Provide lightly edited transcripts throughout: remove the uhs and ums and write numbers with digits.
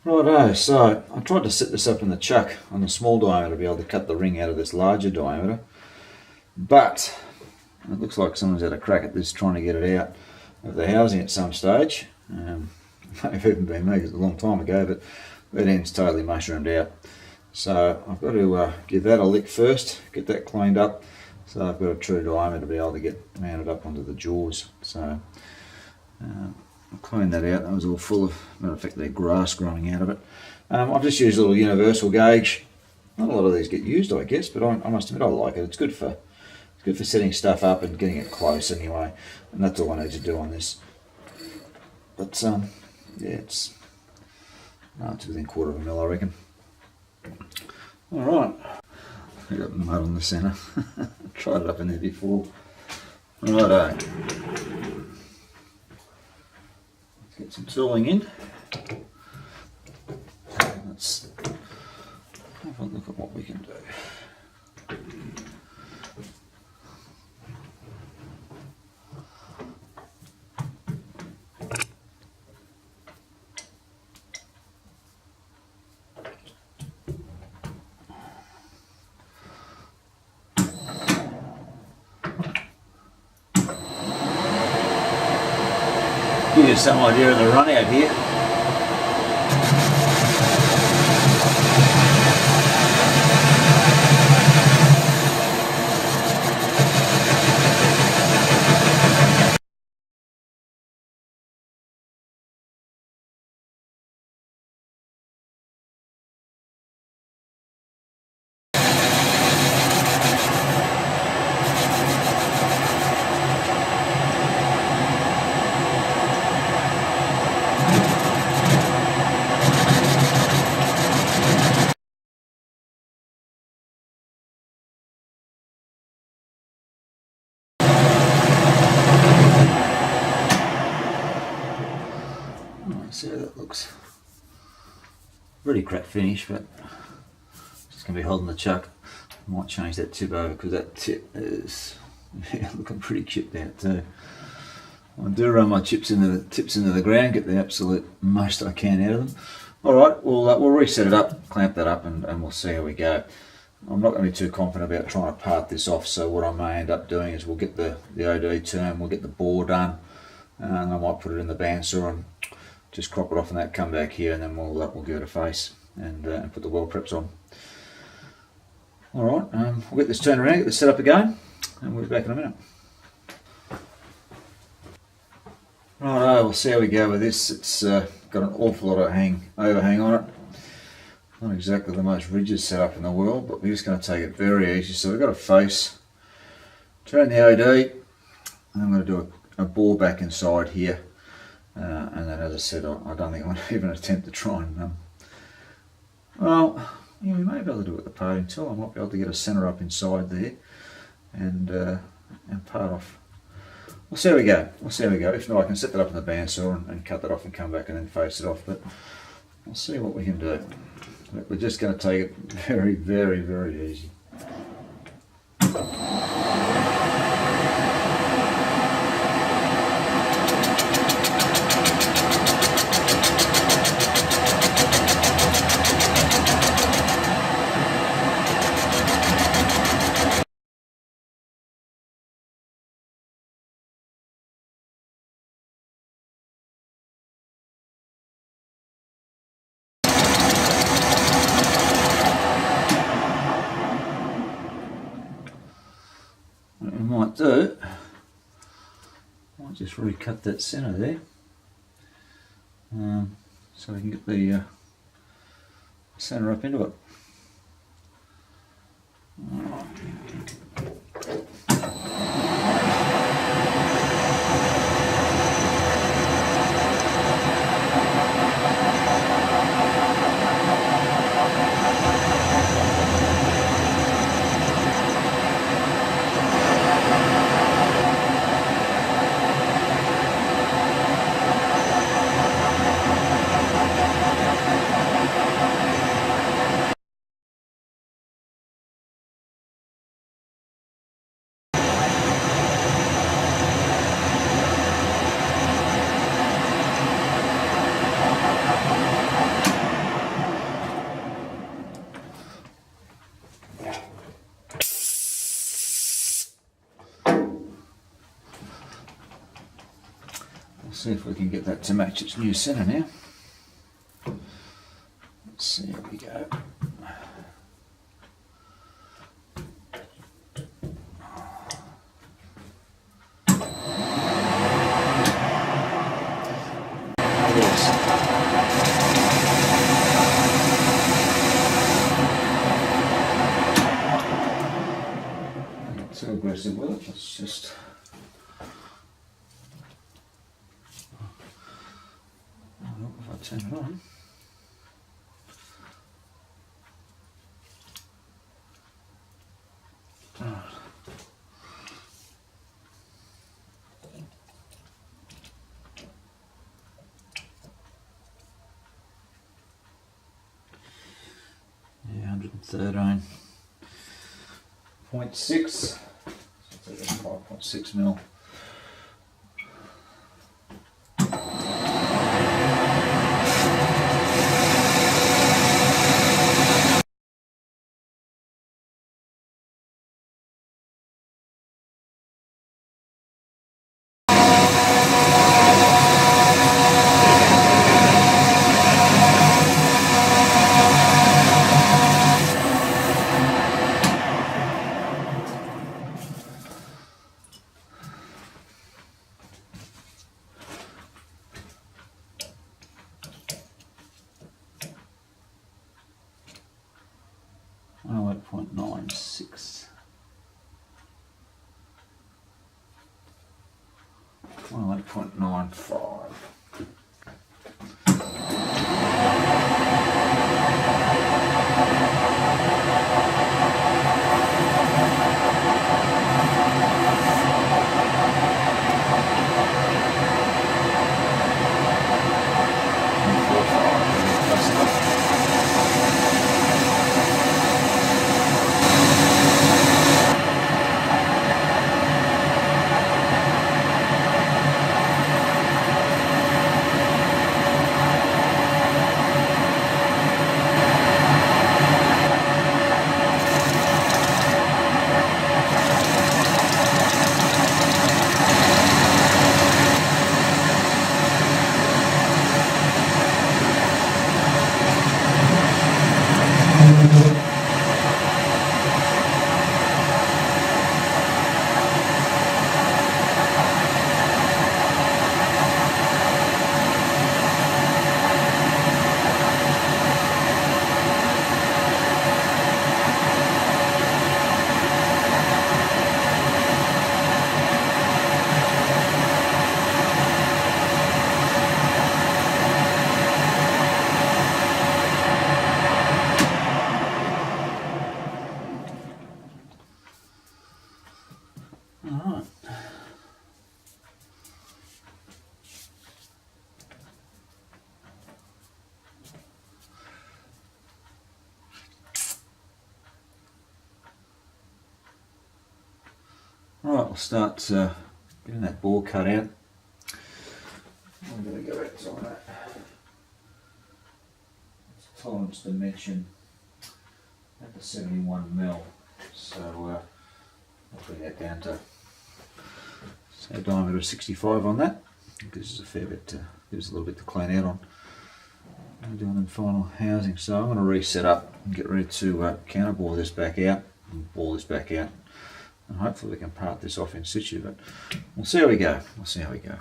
Righto, so I tried to set this up in the chuck on the small diameter to be able to cut the ring out of this larger diameter, but it looks like someone's had a crack at this trying to get it out of the housing at some stage. May have even been me, 'cause it was a long time ago, but that end's totally mushroomed out. So I've got to give that a lick first, get that cleaned up, so I've got a true diameter to be able to get mounted up onto the jaws. So I'll clean that out. That was all full of, matter of fact, there's grass growing out of it. I've just used a little universal gauge. Not a lot of these get used, I guess, but I must admit I like it. It's good for setting stuff up and getting it close anyway, and that's all I need to do on this. But yeah, it's within 1/4 of a mil, I reckon. All right, I got mud on the centre. Tried it up in there before. Righto. Get some tooling in. Let's have a look at what we can do. Give you some idea of the run out here. See how that looks. Pretty crap finish, but just going to be holding the chuck. I might change that tip over because that tip is looking pretty chipped out too. I do run my tips into the ground, get the absolute most I can out of them. Alright, we'll reset it up, clamp that up, and we'll see how we go. I'm not going to be too confident about trying to part this off, so what I may end up doing is we'll get the OD term, we'll get the bore done, and I might put it in the bandsaw and just crop it off and that, come back here, and then we'll give it a face and put the weld preps on. Alright, we'll get this turned around, get this set up again, and we'll be back in a minute. Righto, we'll see how we go with this. It's got an awful lot of overhang on it. Not exactly the most rigid setup in the world, but we're just going to take it very easy. So we've got a face, turn the OD, and I'm going to do a bore back inside here. And then, as I said, I don't think I'm going to even attempt to try and, well, yeah, we may be able to do it with the parting tool. I might be able to get a centre up inside there and part off. We'll see how we go. If not, I can set that up in the bandsaw and cut that off and come back and then face it off. But we'll see what we can do. We're just going to take it very, very, very easy. What we might do, might just recut that centre there, so we can get the centre up into it. see if we can get that to match its new centre now. Let's see how we go. Too aggressive with it, let's just if I turn it on. Yeah, 113.6. 5.6 mil. Oh, 8.96. 8.95. Alright. Alright, we'll start getting that bore cut out. I'm going to go outside that. It's tolerance dimension at the 71 mil. So I'll bring that down to a diameter of 65 on that. Gives us a fair bit, gives us a little bit to clean out on. I'm doing the final housing, so I'm going to reset up and get ready to counterbore this back out and bore this back out, and hopefully we can part this off in situ. But we'll see how we go. We'll see how we go.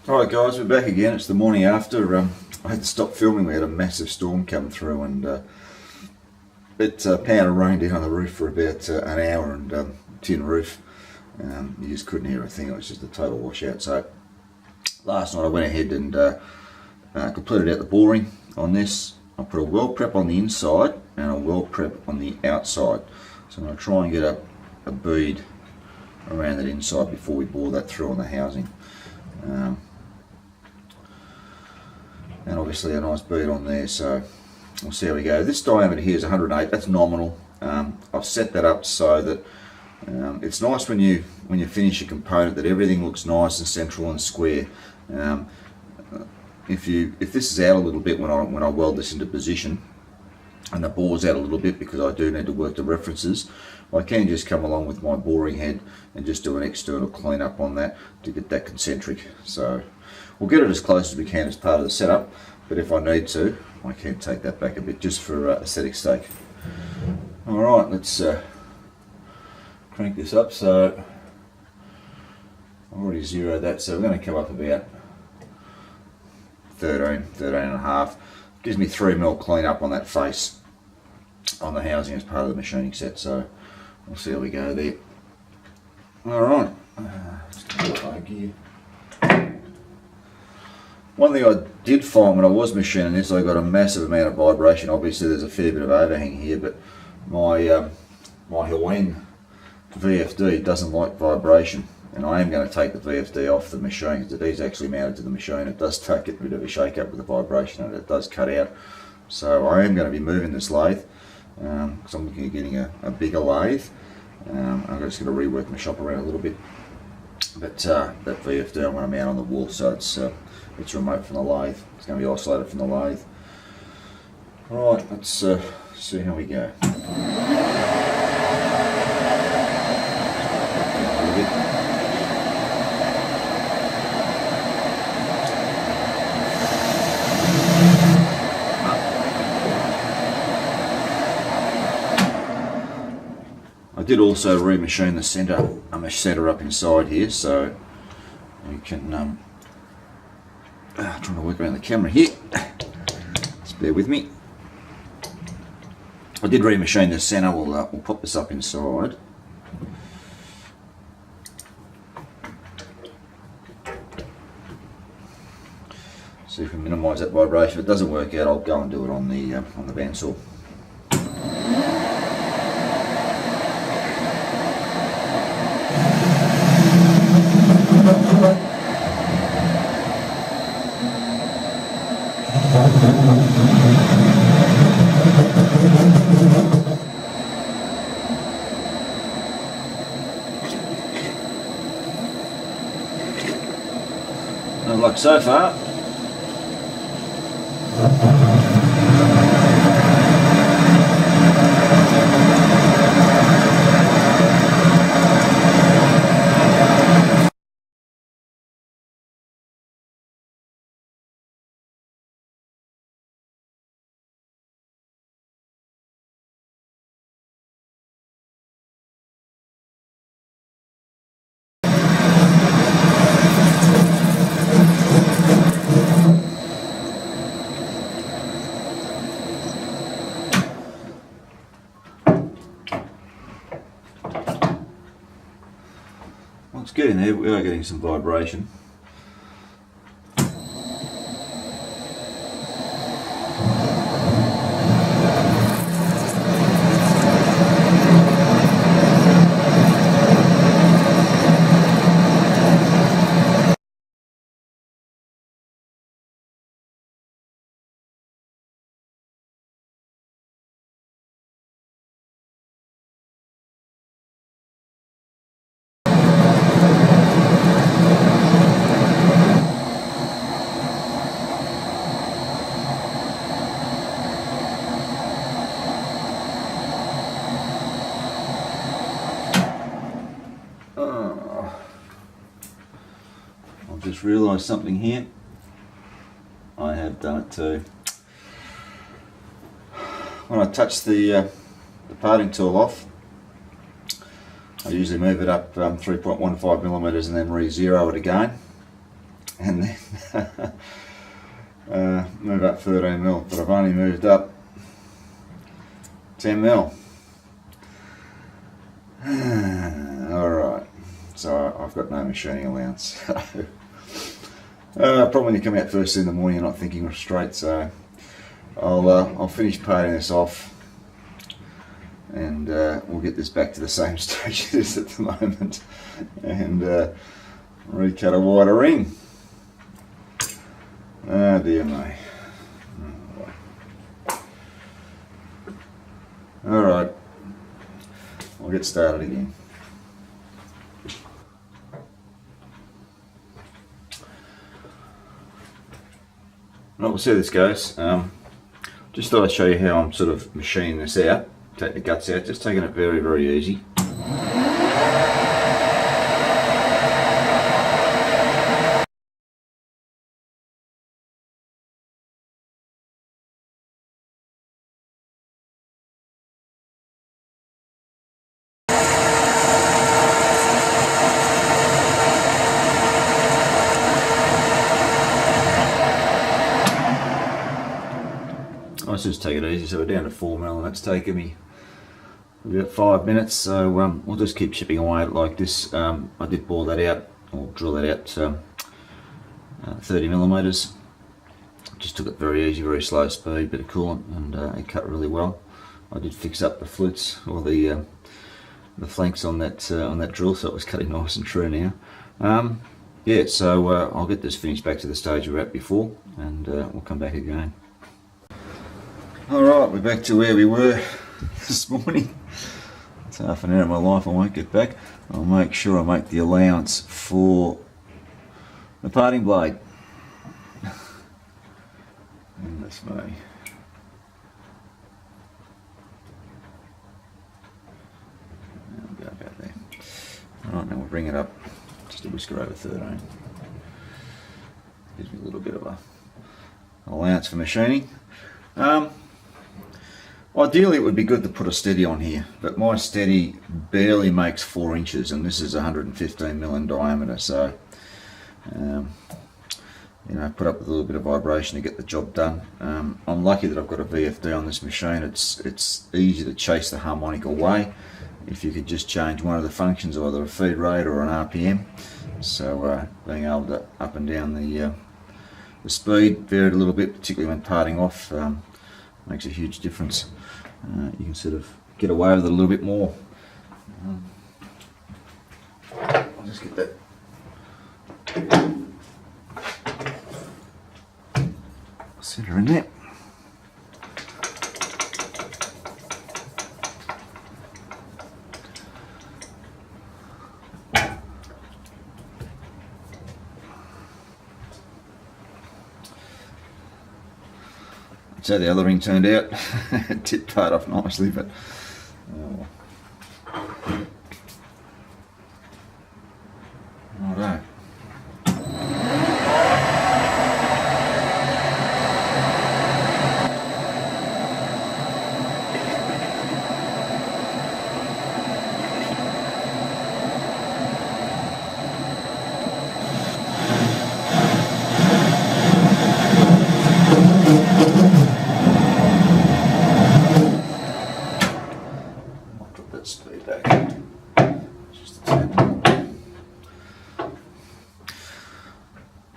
All right, guys, we're back again. It's the morning after. I had to stop filming. We had a massive storm come through, and it pounded rain down on the roof for about an hour, and tin roof. You just couldn't hear a thing. It was just a total washout. So last night I went ahead and completed out the boring on this. I put a weld prep on the inside and a weld prep on the outside. So I'm going to try and get a bead around that inside before we bore that through on the housing. And obviously a nice bead on there, so we'll see how we go. This diameter here is 108, that's nominal. I've set that up so that it's nice when you finish a component that everything looks nice and central and square. If this is out a little bit when I weld this into position, and the bore's out a little bit because I do need to work the references, I can just come along with my boring head and just do an external clean up on that to get that concentric. So we'll get it as close as we can as part of the setup, but if I need to, I can take that back a bit just for aesthetic's sake. Alright, let's crank this up. So I've already zeroed that, so we're going to come up about 13 and a half. Gives me 3mm clean up on that face on the housing as part of the machining set, so we'll see how we go there. Alright, let's get it over here. One thing I did find when I was machining this, I got a massive amount of vibration. Obviously there's a fair bit of overhang here, but my my Huen VFD doesn't like vibration, and I am going to take the VFD off the machine because it is actually mounted to the machine. It does take a bit of a shake up with the vibration and it does cut out. So I am going to be moving this lathe because I'm looking at getting a bigger lathe. I'm just going to rework my shop around a little bit. But that VFD I'm going to mount on the wall, so it's remote from the lathe. It's going to be isolated from the lathe. Alright, let's see how we go. I did also remachine the center up inside here, so you can trying to work around the camera here. Just bear with me. I did remachine the center. We'll pop this up inside. See if we minimise that vibration. If it doesn't work out, I'll go and do it on the bandsaw. No luck so far. Well, it's getting there, we are getting some vibration. I've just realised something here. I have done it too. When I touch the parting tool off, I usually move it up 3.15mm and then re-zero it again, and then move up 13mm, but I've only moved up 10mm. Alright, so I've got no machining allowance. Probably when you come out first thing in the morning, you're not thinking straight, so I'll finish parting this off, and we'll get this back to the same stage it is at the moment, and recut a wider ring. Ah, dear me. Alright, I'll get started again. Right, we'll see how this goes. Just thought I'd show you how I'm sort of machining this out, take the guts out, just taking it very, very easy. just take it easy. So we're down to 4mm, and that's taken me about 5 minutes. So we'll just keep chipping away at it like this. I did bore that out, or drill that out 30mm. Just took it very easy, very slow speed, bit of coolant, and it cut really well. I did fix up the flutes, or the flanks on that drill, so it was cutting nice and true now. Yeah, so I'll get this finished back to the stage we were at before, and we'll come back again. Alright, we're back to where we were this morning. It's half an hour of my life I won't get back. I'll make sure I make the allowance for the parting blade. Goodness me. There we go, about there. Alright, now we'll bring it up just a whisker over 13. Gives me a little bit of a allowance for machining. Ideally it would be good to put a steady on here, but my steady barely makes 4 inches, and this is 115mm in diameter, so you know, put up with a little bit of vibration to get the job done. I'm lucky that I've got a VFD on this machine. It's easy to chase the harmonic away if you could just change one of the functions, either a feed rate or an RPM. So being able to up and down the speed, vary it a little bit, particularly when parting off, makes a huge difference. You can sort of get away with it a little bit more. I'll just get that center in there. That's how the other ring turned out. It did part off nicely, but righto.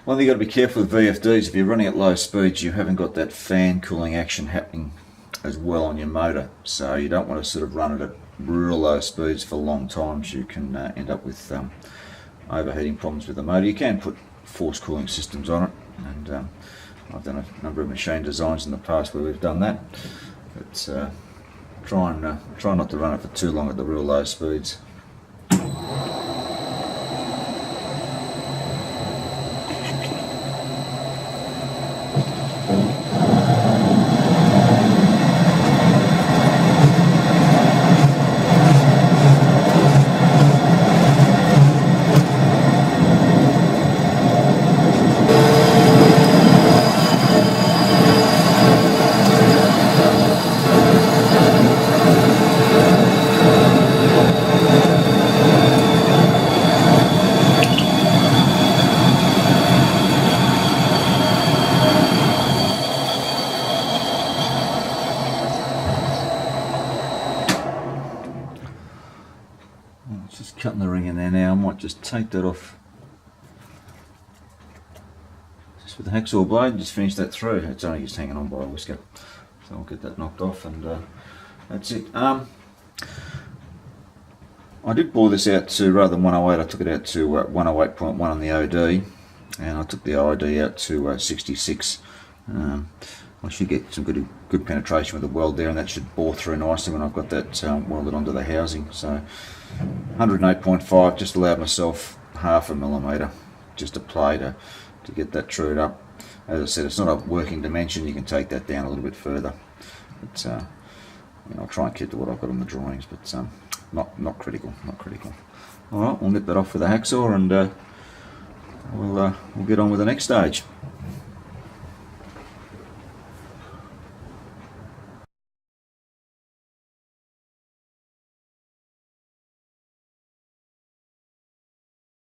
One thing you've got to be careful with VFDs, if you're running at low speeds, you haven't got that fan cooling action happening as well on your motor, so you don't want to sort of run it at real low speeds for long times. You can end up with overheating problems with the motor. You can put force cooling systems on it, and I've done a number of machine designs in the past where we've done that, but try not to run it for too long at the real low speeds. Just cutting the ring in there now. I might just take that off just with the hacksaw blade and just finish that through. It's only just hanging on by a whisker, so I'll get that knocked off, and that's it. I did bore this out to, rather than 108, I took it out to 108.1 on the OD, and I took the ID out to 66. I should get some good penetration with the weld there, and that should bore through nicely when I've got that welded onto the housing. So 108.5, just allowed myself 0.5 mm just to play to get that trued up. As I said, it's not a working dimension, you can take that down a little bit further, but you know, I'll try and keep to what I've got on the drawings, but not critical. Alright, we'll nip that off with a hacksaw, and we'll get on with the next stage.